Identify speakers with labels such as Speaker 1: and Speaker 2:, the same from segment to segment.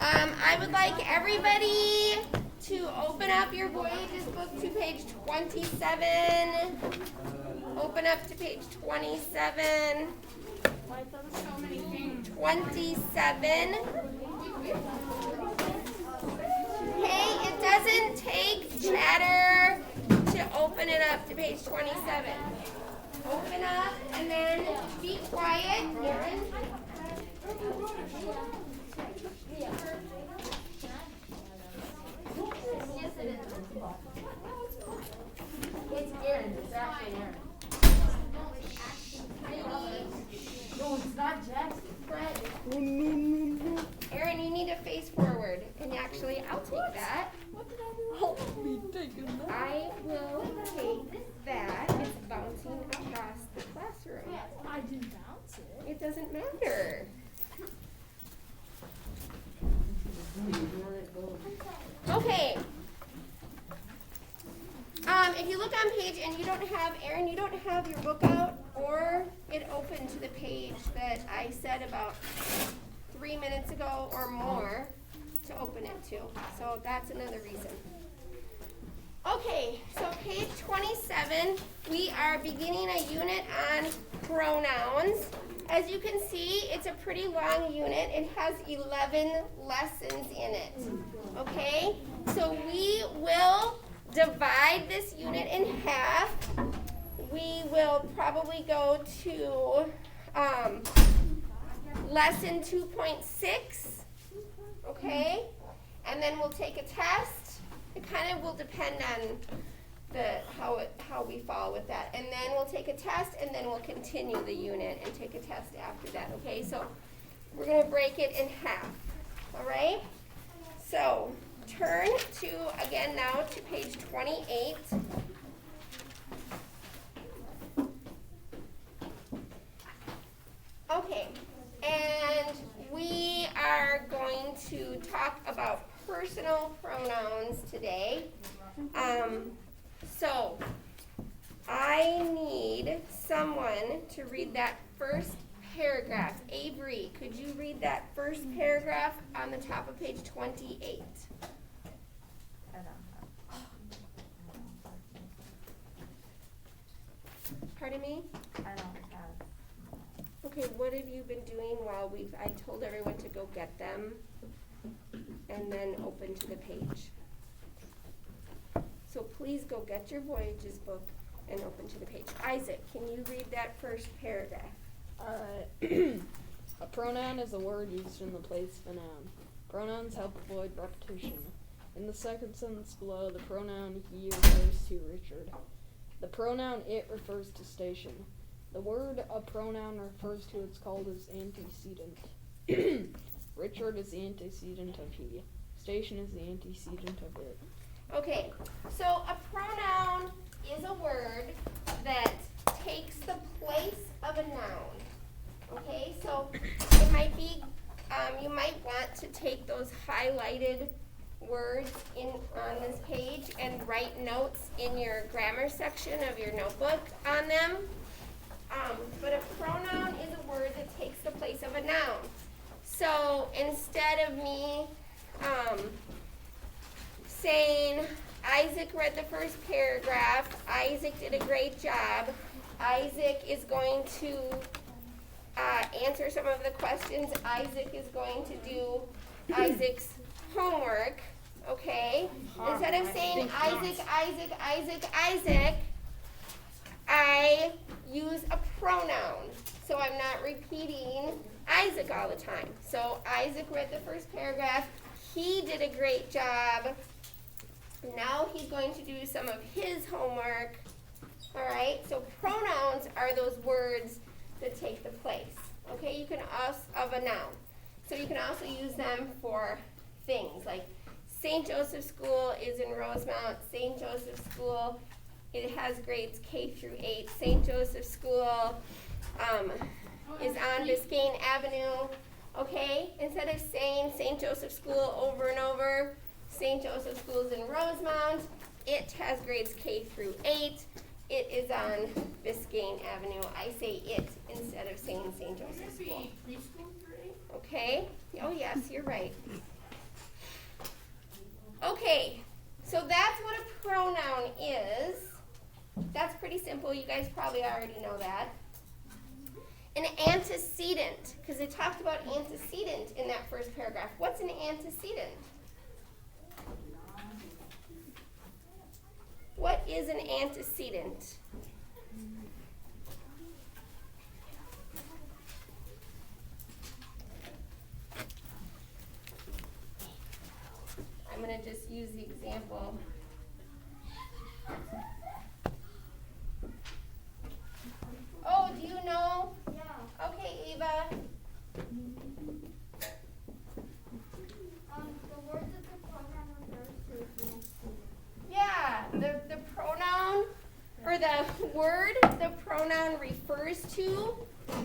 Speaker 1: I would like everybody to open up your Voyages book to page 27. Open up to page 27. 27. Hey, it doesn't take chatter to open it up to page 27. Open up and then be quiet, Aaron. It's Aaron. It's actually Aaron. No, it's not Jackson. Fred. Aaron, you need to face forward. And actually, I'll take that.
Speaker 2: What did I do? I'll be taking that.
Speaker 1: I will take that. It's bouncing across the classroom.
Speaker 2: I didn't bounce it.
Speaker 1: It doesn't matter. Okay. If you look on page and you don't have, Aaron, you don't have your book out or it open to the page that I said about 3 minutes ago or more to open it to. So that's another reason. Okay, so page 27, we are beginning a unit on pronouns. As you can see, it's a pretty long unit. It has 11 lessons in it. Okay, so we will divide this unit in half. We will probably go to lesson 2.6, okay? And then we'll take a test. It kind of will depend on how we fall with that. And then we'll take a test, and then we'll continue the unit and take a test after that, okay? So we're going to break it in half, all right? So turn to, again now, to page 28. Okay, and we are going to talk about personal pronouns today. So I need someone to read that first paragraph. Avery, could you read that first paragraph on the top of page 28? Pardon me?
Speaker 3: I don't have.
Speaker 1: Okay, what have you been doing while I told everyone to go get them and then open to the page. So please go get your Voyages book and open to the page. Isaac, can you read that first paragraph?
Speaker 4: A pronoun is a word used in the place of a noun. Pronouns help avoid repetition. In the second sentence below, the pronoun he refers to Richard. The pronoun it refers to station. The word a pronoun refers to its called as antecedent. Richard is the antecedent of he. Station is the antecedent of it.
Speaker 1: Okay, so a pronoun is a word that takes the place of a noun. Okay, so it might be, you might want to take those highlighted words on this page and write notes in your grammar section of your notebook on them. But a pronoun is a word that takes the place of a noun. So instead of me saying, Isaac read the first paragraph, Isaac did a great job, Isaac is going to answer some of the questions, Isaac is going to do Isaac's homework, okay? Instead of saying Isaac, I use a pronoun, so I'm not repeating Isaac all the time. So Isaac read the first paragraph, he did a great job, now he's going to do some of his homework, all right? So pronouns are those words that take the place, okay? You can also, of a noun. So you can also use them for things like St. Joseph's School is in Rosemount. St. Joseph's School, it has grades K through 8. St. Joseph's School is on Biscayne Avenue, okay? Instead of saying St. Joseph's School over and over, St. Joseph's School is in Rosemount. It has grades K through 8. It is on Biscayne Avenue. I say it instead of saying St. Joseph's School. Okay? Oh yes, you're right. Okay, so that's what a pronoun is. That's pretty simple. You guys probably already know that. An antecedent, because it talked about antecedent in that first paragraph. What's an antecedent? What is an antecedent? I'm going to just use the example. Oh, do you know? Yeah. Okay, Eva.
Speaker 3: The word that the pronoun refers to is the antecedent.
Speaker 1: Yeah, the pronoun, or the word the pronoun refers to,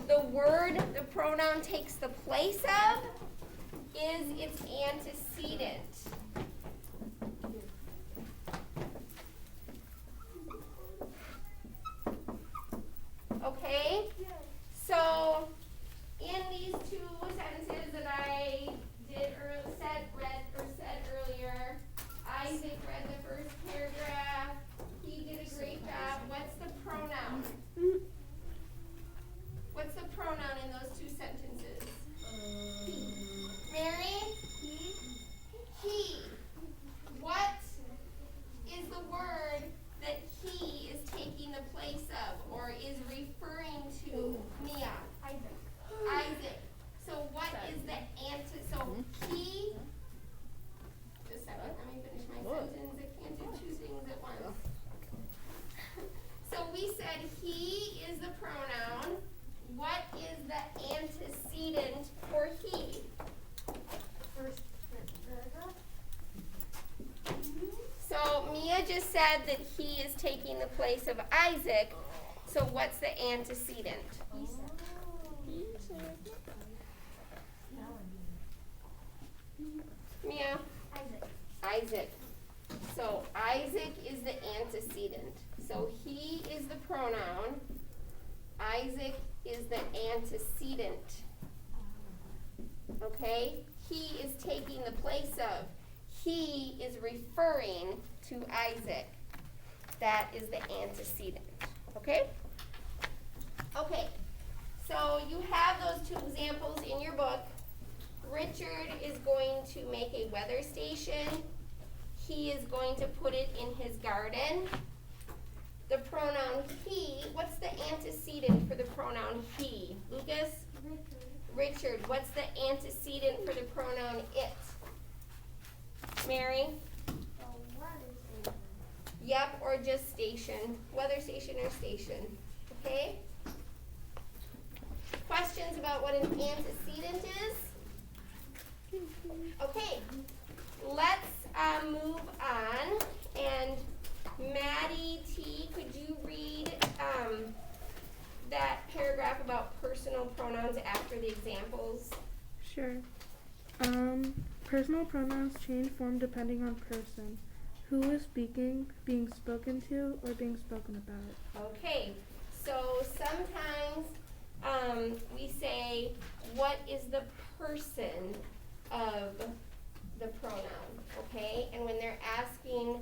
Speaker 1: the word the pronoun takes the place of, is its antecedent. Okay? So, in these two sentences that I said earlier, Isaac read the first paragraph. He did a great job. What's the pronoun? What's the pronoun in those two sentences? Mary? He. What is the word that he is taking the place of or is referring to? Mia. Isaac. So what is the so he, just a second, let me finish my sentence. I can't do two things at once. So we said he is the pronoun. What is the antecedent for he?
Speaker 3: First paragraph.
Speaker 1: So Mia just said that he is taking the place of Isaac. So what's the antecedent? Mia? Isaac. So Isaac is the antecedent. So he is the pronoun. Isaac is the antecedent. Okay? He is taking the place of. He is referring to Isaac. That is the antecedent. Okay? Okay. So you have those two examples in your book. Richard is going to make a weather station. He is going to put it in his garden. The pronoun he, what's the antecedent for the pronoun he? Lucas? Richard. What's the antecedent for the pronoun it? Mary? Yep, or just station. Weather station or station. Okay? Questions about what an antecedent is? Okay, let's move on. And Maddie T, could you read that paragraph about personal pronouns after the examples?
Speaker 5: Sure. Personal pronouns change form depending on person. Who is speaking, being spoken to, or being spoken about?
Speaker 1: Okay, so sometimes we say, what is the person of the pronoun, okay? And when they're asking,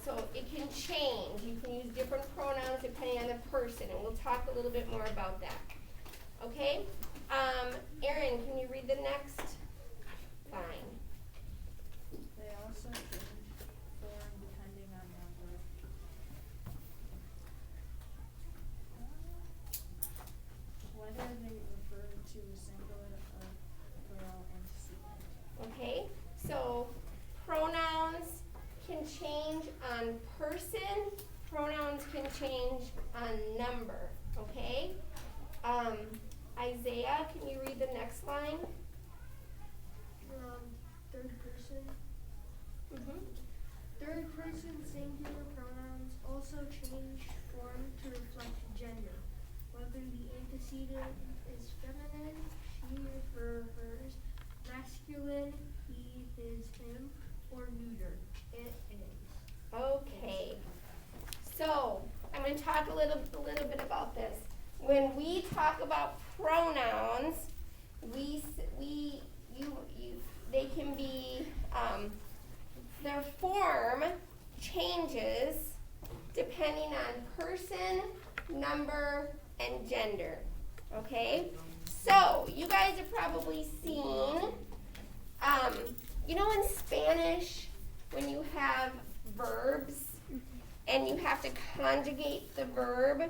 Speaker 1: so it can change. You can use different pronouns depending on the person, and we'll talk a little bit more about that, okay? Erin, can you read the next? Fine.
Speaker 2: They also change form depending on number. Whether they refer to a singular or plural antecedent.
Speaker 1: Okay, so pronouns can change on person, pronouns can change on number, okay? Isaiah, can you read the next line?
Speaker 3: Third person.
Speaker 1: Mm-hmm.
Speaker 3: Third person singular pronouns also change form to reflect gender. Whether the antecedent is feminine, she, her, hers, masculine, he, his, him, or neuter, it is.
Speaker 1: Okay, so I'm going to talk a little bit about this. When we talk about pronouns, they can be, they're form changes depending on person, number, and gender. Okay? So, you guys have probably seen, in Spanish, when you have verbs and you have to conjugate the verb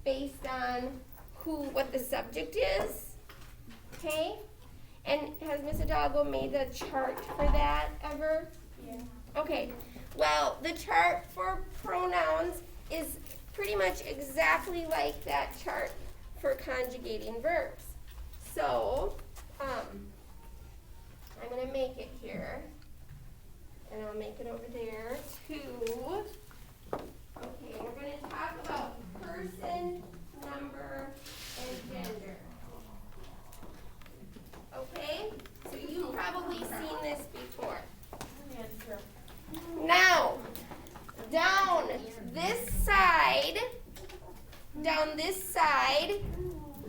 Speaker 1: based on what the subject is. Okay? And has Miss Hidalgo made a chart for that ever?
Speaker 2: Yeah.
Speaker 1: Okay. Well, the chart for pronouns is pretty much exactly like that chart for conjugating verbs. So, I'm going to make it here. And I'll make it over there too. Okay, we're going to talk about person, number, and gender. Okay? So you've probably seen this before. Now, down this side,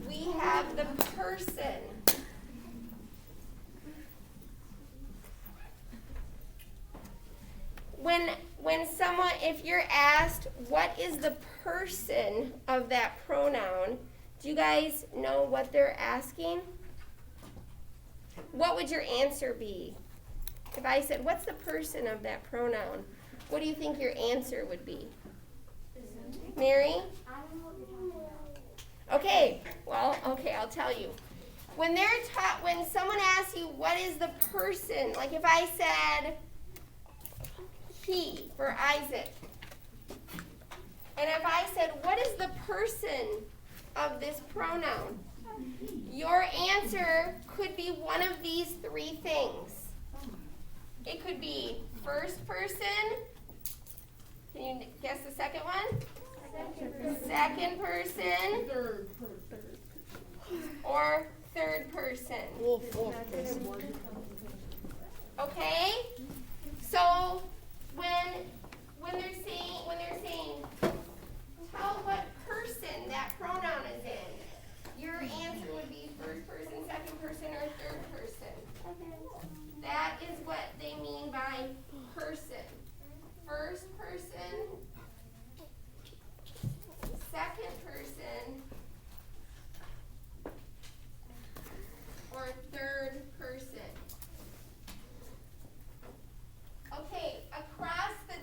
Speaker 1: we have the person. When someone, if you're asked, what is the person of that pronoun, do you guys know what they're asking? What would your answer be? If I said, what's the person of that pronoun, what do you think your answer would be? Mary?
Speaker 3: I don't know what you're talking about.
Speaker 1: Okay, I'll tell you. When someone asks you, what is the person, like if I said, he for Isaac, and if I said, what is the person of this pronoun? Your answer could be one of these three things. It could be first person. Can you guess the second one? Second person.
Speaker 4: Third person.
Speaker 1: Or third person.
Speaker 4: Well, fourth person.
Speaker 1: Okay? So when they're saying tell what person that pronoun is in, your answer would be first person, second person, or third person. That is what they mean by person. First person, second person, or third person. Okay, across the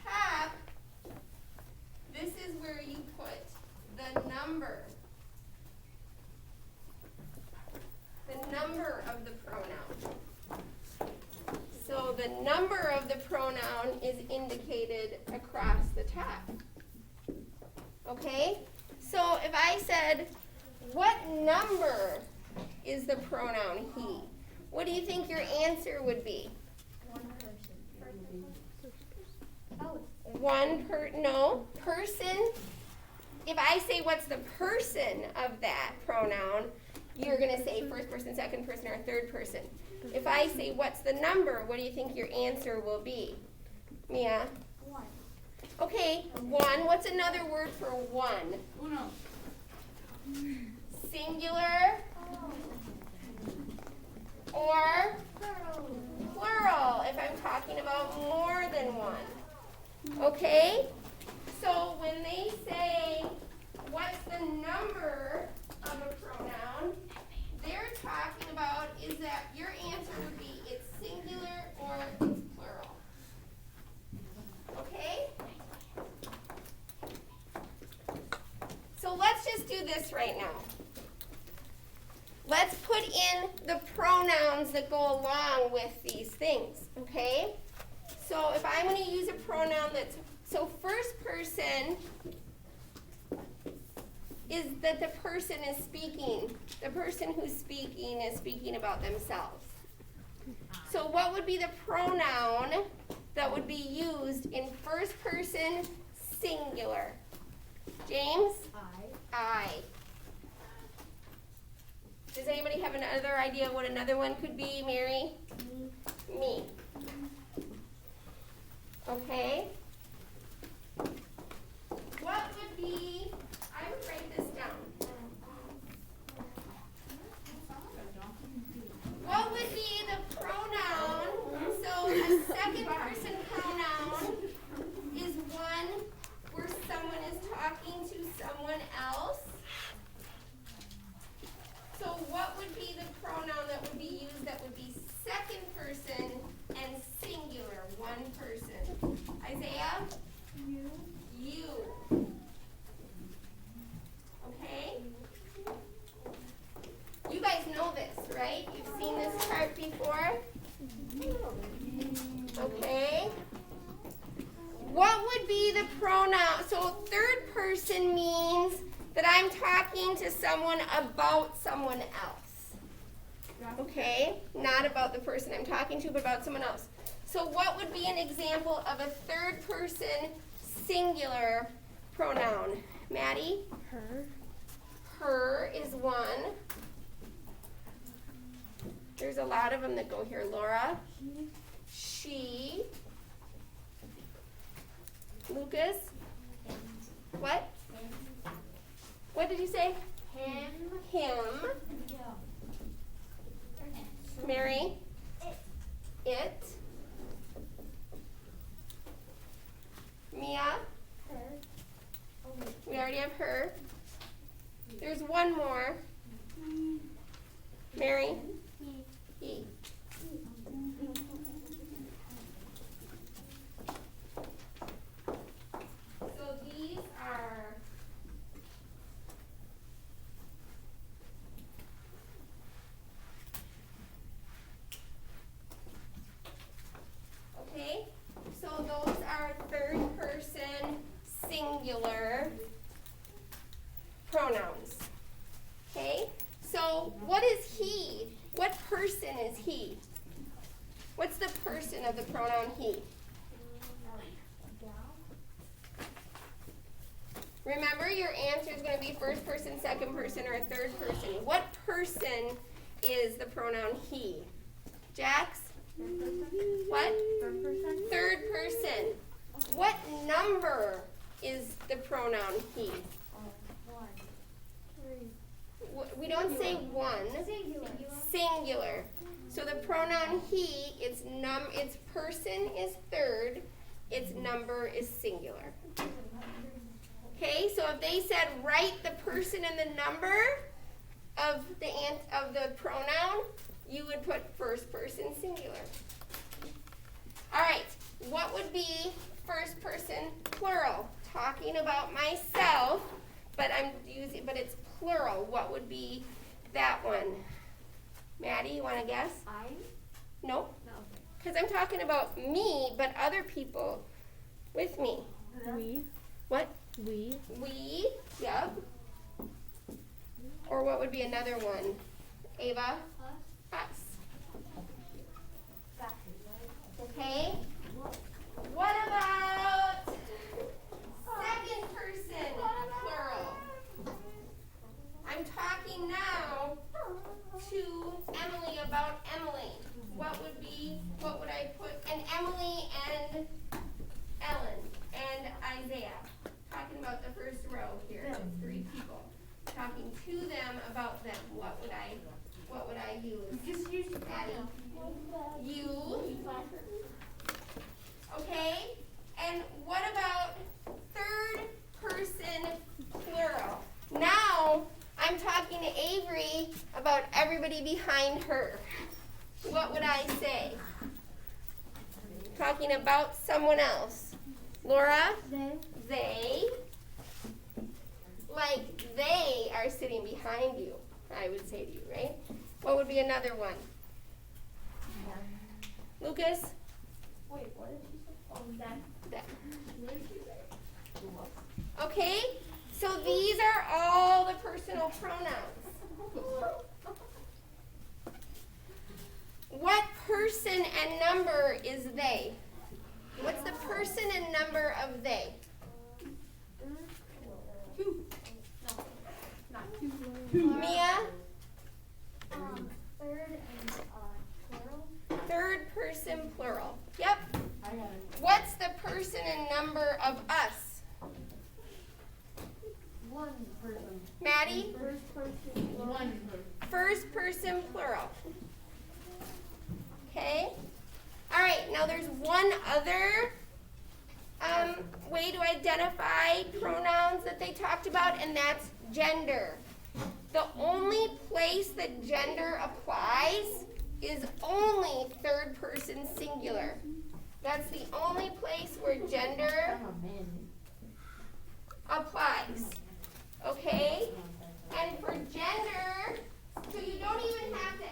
Speaker 1: top, this is where you put the number. The number of the pronoun. So the number of the pronoun is indicated across the top. Okay? So if I said, what number is the pronoun he? What do you think your answer would be? Person. If I say what's the person of that pronoun, you're going to say first person, second person, or third person. If I say what's the number, what do you think your answer will be? Mia?
Speaker 3: 1.
Speaker 1: Okay, 1. What's another word for 1?
Speaker 2: Uno.
Speaker 1: Singular or plural, if I'm talking about more than one. Okay? So when they say, what's the number of a pronoun, they're talking about is that your answer would be it's singular or it's plural. Okay? So let's just do this right now. Let's put in the pronouns that go along with these things, okay? So if I'm going to use a pronoun so first person is that the person is speaking. The person who's speaking is speaking about themselves. So what would be the pronoun that would be used in first person singular? James? I. Does anybody have another idea what another one could be, Mary? Me. Okay. What would be, I would write this down. What would be the pronoun right? You've seen this chart before? Okay. What would be the pronoun? So third person means that I'm talking to someone about someone else. Okay? Not about the person I'm talking to, but about someone else. So what would be an example of a third person singular pronoun? Maddie?
Speaker 5: Her.
Speaker 1: Her is one. There's a lot of them that go here. Laura? She. Lucas? What? What did you say?
Speaker 3: Him.
Speaker 1: Him. Mary? It. Mia?
Speaker 3: Her.
Speaker 1: We already have her. There's one more. Mary? He. So these are okay. So those are third person singular pronouns. Okay? So what is he? What person is he? What's the person of the pronoun he? Remember, your answer is going to be first person, second person, or third person. What person is the pronoun he? Jax? What?
Speaker 3: Third person.
Speaker 1: Third person. What number is the pronoun he? We don't say one. Singular. So the pronoun he, its person is third, its number is singular. Okay, so if they said write the person and the number of the pronoun, you would put first person singular. All right, what would be first person plural? Talking about myself, but it's plural. What would be that one? Maddie, you want to guess?
Speaker 3: I.
Speaker 1: Nope.
Speaker 3: No.
Speaker 1: Because I'm talking about me, but other people with me.
Speaker 5: We.
Speaker 1: What?
Speaker 5: We.
Speaker 1: We. Yep. Or what would be another one? Ava? Us. Okay. What about second person plural? I'm talking now to Emily about Emily. What would I put? And Emily and Ellen and Isaiah. Talking about the first row here of three people. Talking to them about them. What would I use?
Speaker 3: Just use
Speaker 1: Addie. You. Okay? And what about third person plural? Now I'm talking to Avery about everybody behind her. What would I say? Talking about someone else. Laura? They. Like they are sitting behind you, I would say to you, right? What would be another one? Lucas?
Speaker 3: Wait, what did you say? Oh, that. What did you say?
Speaker 1: Okay, so these are all the personal pronouns. What person and number is they? What's the person and number of they?
Speaker 3: Two. No, not two.
Speaker 1: Mia?
Speaker 3: Third and plural.
Speaker 1: Third person plural. Yep.
Speaker 3: I got it.
Speaker 1: What's the person and number of us?
Speaker 3: One person.
Speaker 1: Maddie?
Speaker 3: First person. One person.
Speaker 1: First person plural. Okay? All right, now there's one other way to identify pronouns that they talked about, and that's gender. The only place that gender applies is only third person singular. That's the only place where gender applies. Okay? And for gender, so you don't even have to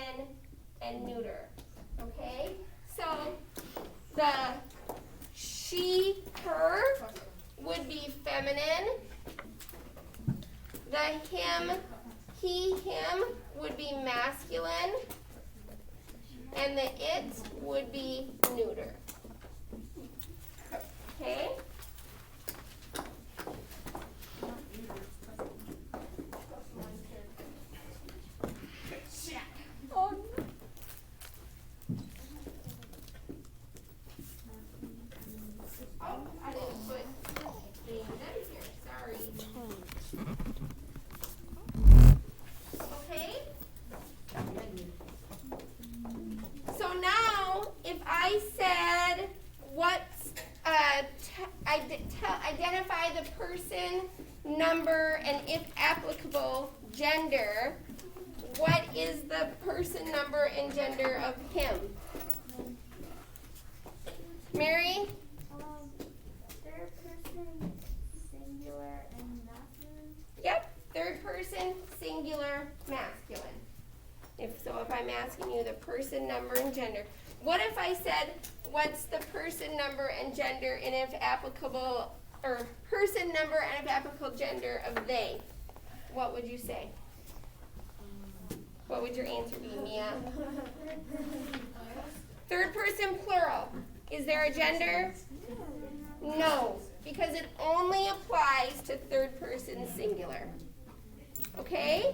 Speaker 1: feminine, and neuter. Okay? So the she, her would be feminine. The him, he, him would be masculine. And the it would be neuter. Okay? Oh, I didn't put the in here. Sorry. Okay? So now, if I said identify the person, number, and if applicable, gender, what is the person, number, and gender of him? Mary?
Speaker 3: Third person, singular and masculine.
Speaker 1: Yep, third person, singular, masculine. If I'm asking you the person, number, and gender. What if I said, what's the person, number, and gender, and if applicable, or person, number, and if applicable gender of they? What would you say? What would your answer be, Mia? Third person, plural. Is there a gender? No, because it only applies to third person, singular. Okay?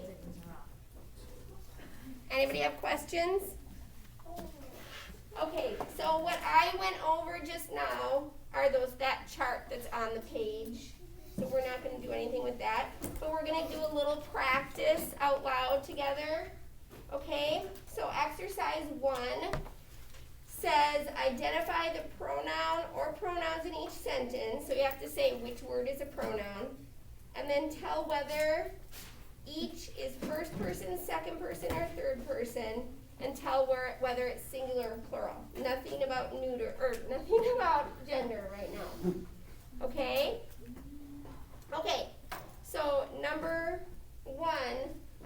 Speaker 1: Anybody have questions? Okay, so what I went over just now are that chart that's on the page. So we're not going to do anything with that, but we're going to do a little practice out loud together. Okay? So exercise 1 says identify the pronoun or pronouns in each sentence. So you have to say which word is a pronoun, and then tell whether each is first person, second person, or third person, and tell whether it's singular or plural. Nothing about neuter, or nothing about gender right now. Okay? Okay, so number 1,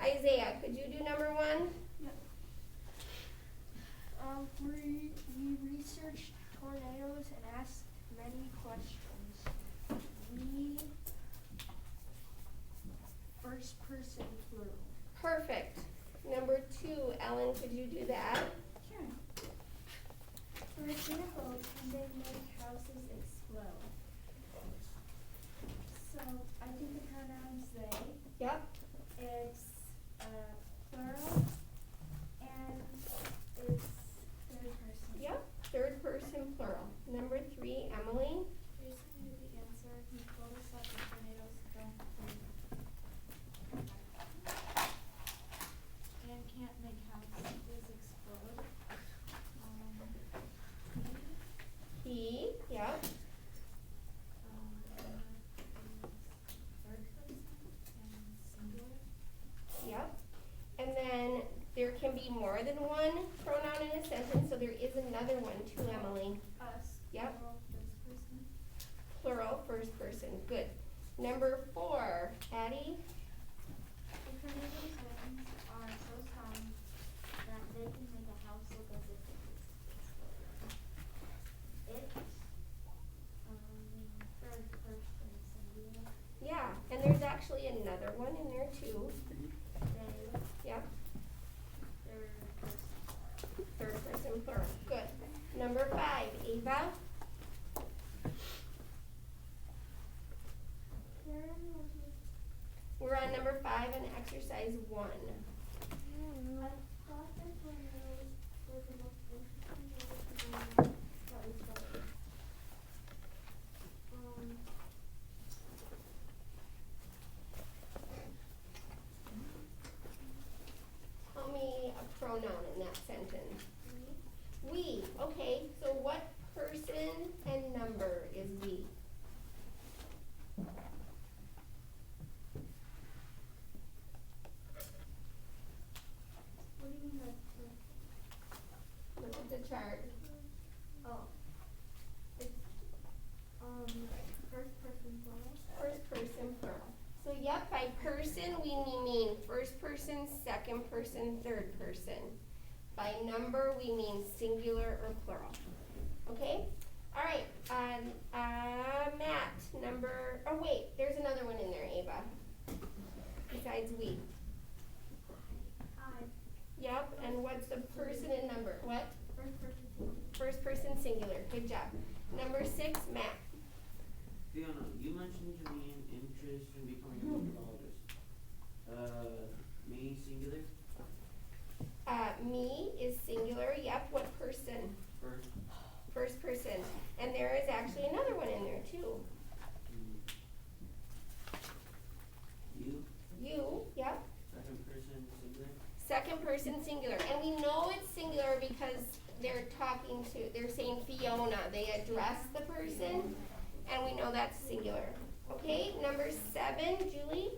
Speaker 1: Isaiah, could you do number 1?
Speaker 3: We researched tornadoes and asked many questions. We first person plural.
Speaker 1: Perfect. Number 2, Ellen, could you do that?
Speaker 3: Sure. For example, can they make houses explode? So I think the pronouns they.
Speaker 1: Yep.
Speaker 3: It's plural and it's third person.
Speaker 1: Yep. Third person plural. Number 3, Emily.
Speaker 2: Basically, the answer, he told us that the tornadoes don't move. And can't make houses explode.
Speaker 1: He. Yep.
Speaker 2: Third person and singular.
Speaker 1: Yep. And then there can be more than one pronoun in a sentence, so there is another one too, Emily.
Speaker 2: Us.
Speaker 1: Yep.
Speaker 2: Plural,
Speaker 1: Plural,
Speaker 2: first person.
Speaker 1: first person. Good. Number 4, Addie.
Speaker 3: The tornadoes' winds are so strong that they can make a house look as if it's exploding. Third person singular.
Speaker 1: Yeah, and there's actually another one in there too.
Speaker 3: They.
Speaker 1: Yep.
Speaker 3: Third person.
Speaker 1: Third person plural. Good. Number 5, Ava. We're on number 5 in exercise 1.
Speaker 3: I thought that tornadoes were the most interesting way that was better.
Speaker 1: Tell me a pronoun in that sentence. We. Okay, so what person and number is we?
Speaker 3: What do you mean by
Speaker 1: Look at the chart.
Speaker 3: oh. It's first person plural.
Speaker 1: First person plural. So yep, by person we mean first person, second person, third person. By number, we mean singular or plural. Okay? All right. Matt, number. Oh wait, there's another one in there, Ava. Besides we.
Speaker 3: I.
Speaker 1: Yep. And what's the person in number? What?
Speaker 3: First person singular.
Speaker 1: First person singular. Good job. Number 6, Matt.
Speaker 6: Fiona, you mentioned to me an interest in becoming a meteorologist. Me, singular?
Speaker 1: Me is singular. Yep. What person?
Speaker 6: First.
Speaker 1: First person. And there is actually another one in there too.
Speaker 6: You?
Speaker 1: You. Yep.
Speaker 6: Second person, singular?
Speaker 1: Second person singular. And we know it's singular because they're saying Fiona. They address the person, and we know that's singular. Okay, number 7, Julie.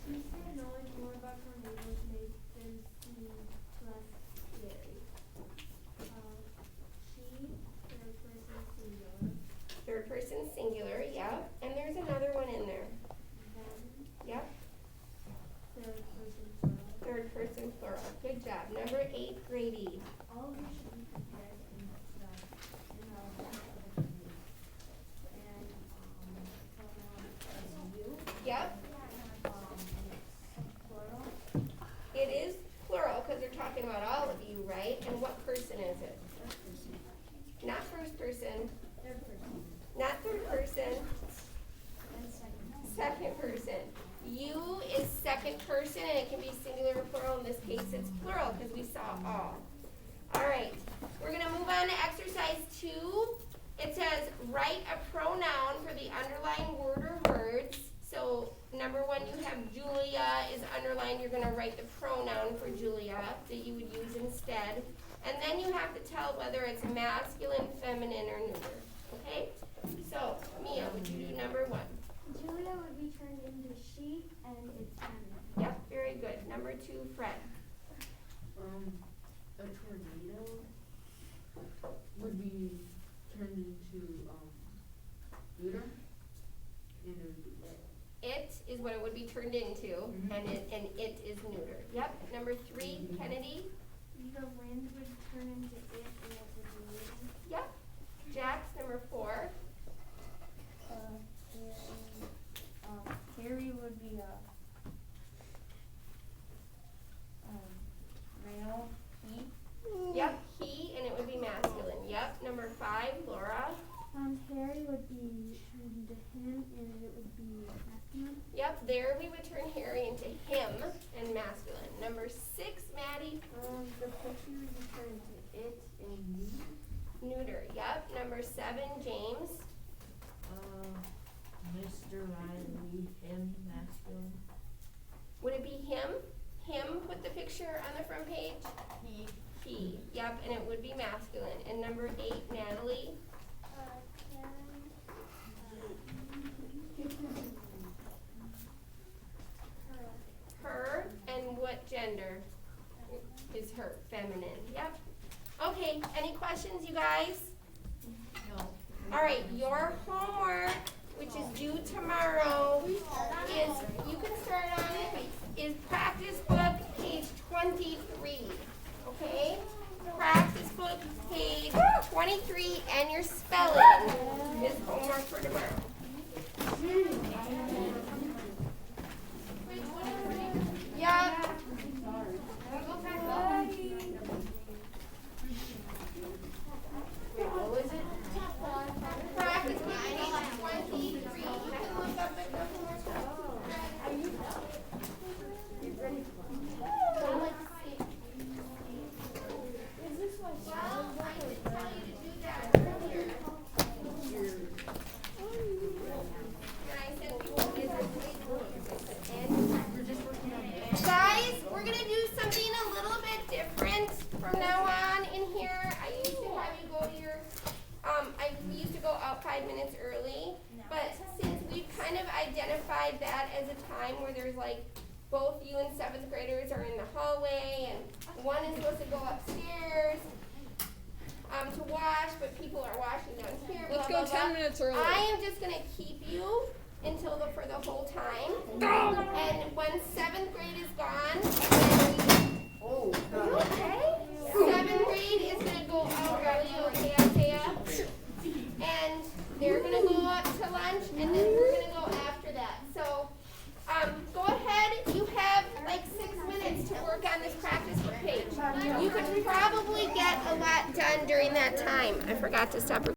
Speaker 3: She said knowing more about tornadoes makes them seem less scary. She, third person singular.
Speaker 1: Third person singular, yeah. And there's another one in there.
Speaker 3: Then,
Speaker 1: Yep,
Speaker 3: third person plural.
Speaker 1: third person plural. Good job. Number 8, Grady.
Speaker 3: All of these should be compared in stuff in all of the communities. And, pronoun is you.
Speaker 1: Yep,
Speaker 3: It's plural.
Speaker 1: it is plural because they're talking about all of you, right? And what person is it?
Speaker 3: First person.
Speaker 1: Not first person,
Speaker 3: Third person.
Speaker 1: not third person,
Speaker 3: And second person.
Speaker 1: second person. You is second person, and it can be singular or plural. In this case, it's plural because we saw all. All right, we're going to move on to exercise 2. It says write a pronoun for the underlined word or words. So number 1, you have Julia is underlined. You're going to write the pronoun for Julia that you would use instead. And then you have to tell whether it's masculine, feminine, or neuter. Okay? So, Mia, would you do number 1?
Speaker 3: Julia would be turned into she, and it's feminine.
Speaker 1: Yep, very good. Number 2, Fred.
Speaker 7: A tornado would be turned into neuter, and it would be
Speaker 1: It is what it would be turned into, and it is neuter. Yep. Number 3, Kennedy.
Speaker 3: The wind would turn into it, and it would be raining.
Speaker 1: Yep. Jax, number 4.
Speaker 3: Harry would be male. He.
Speaker 1: Yep. He, and it would be masculine. Yep. Number 5, Laura.
Speaker 3: Harry would be turned into him, and it would be masculine.
Speaker 1: Yep. There we would turn Harry into him and masculine. Number 6, Maddie.
Speaker 3: The picture would be turned into it and me.
Speaker 1: Neuter. Yep. Number 7, James.
Speaker 7: Mr. Riley, him, masculine.
Speaker 1: Would it be him? Him, put the picture on the front page.
Speaker 7: He.
Speaker 1: He. Yep. And it would be masculine. And number 8, Natalie. Her, and what gender is her? Feminine. Yep. Okay, any questions, you guys?
Speaker 7: No.
Speaker 1: All right, your homework, which is due tomorrow, is, you can start on it, is practice book page 23, okay? Practice book page 23, and your spelling is homework for tomorrow. Yeah. Wait, what was it? Practice book page 23. You can look up at the homework. Well, I did tell you to do that earlier. And I said people is guys, we're gonna do something a little bit different from now on in here. I used to have you go to your we used to go out 5 minutes early, but since we've kind of identified that as a time where there's like both you and 7th graders are in the hallway and one is supposed to go upstairs to wash, but people are washing down here.
Speaker 4: Let's
Speaker 1: blah,
Speaker 4: go
Speaker 1: blah,
Speaker 4: 10
Speaker 1: blah.
Speaker 4: minutes early.
Speaker 1: I am just gonna keep you until for the whole time. And when 7th grade is gone, then we, are you okay? could probably get a lot done during that time. I forgot to stop